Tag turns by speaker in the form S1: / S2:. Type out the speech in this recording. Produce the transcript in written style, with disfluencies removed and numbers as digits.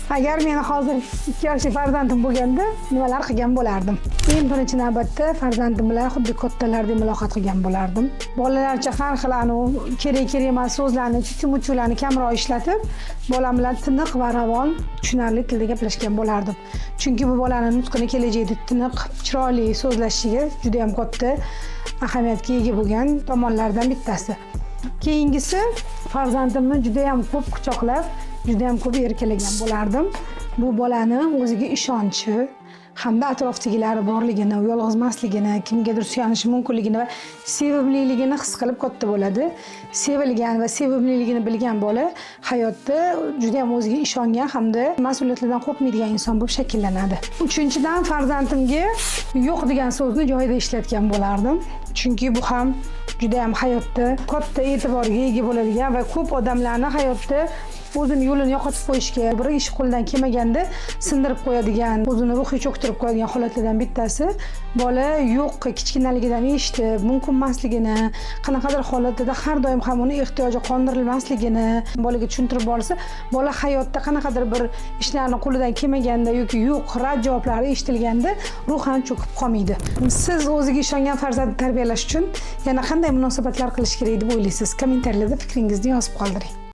S1: Agar meni hozir 2 yoshli farzandim bo'lganda, nimalar qilgan bo'lardim? Eng birinchi navbatda farzandim bilan xuddi kattalardek muloqot qilgan bo'lardim. Bolalarcha har xil kerak emas so'zlarni, chuchumuchularni kamroq ishlatib, bolam bilan tiniq va ravon, tushunarli tilda gaplashgan bo'lardim. Chunki bu bolaning nutqini kelajakda tiniq, chiroyli so'zlashishiga juda ham katta ahamiyatga ega bo'lgan tomonlardan bittasi. Keyingisi farzandimni juda ham ko'p quchoqlab, juda ham ko'p erkalagan bo'lardim. Bu bolani o'ziga ishonchi hamda atrofdagilari borligini, yolg'izmasligini, kimgadir suyanishi mumkinligini va sevimliligini his qilib katta bo'ladi. Sevilgan va sevimliligini bilgan bola hayotda juda ham o'ziga ishongan hamda mas'uliyatlardan qo'rqmaydigan inson bo'lib shakllanadi. Uchinchidan farzandimga yo'q degan so'zni joyida ishlatgan bo'lardim. Chunki bu ham juda ham hayotda katta e'tiborga ega bo'ladigan va ko'p odamlarni hayotda o'zini yo'lini yo'qotib qo'yishga, bir ish qo'ldan kelmaganda sindirib qo'yadigan, o'zini ruhiy cho'ktirib qo'yadigan holatlardan bittasi. Bola yo'q kichkinaligidan eshitib, mumkin emasligini, qanaqadir holatda har doim ham uni ehtiyoji qondirilmasligini bolaga tushuntirib borsa, bola hayotda qanaqadir bir ishlarni qo'lidan kelmaganda yoki yo'q rad javoblari eshitilganda ruhan cho'kib qolmaydi. Siz o'ziga ishongan farzandni tarbiyalash uchun yana qanday munosabatlar qilish kerak deb o'ylaysiz? Kommentariyada fikringizni yozib qoldiring.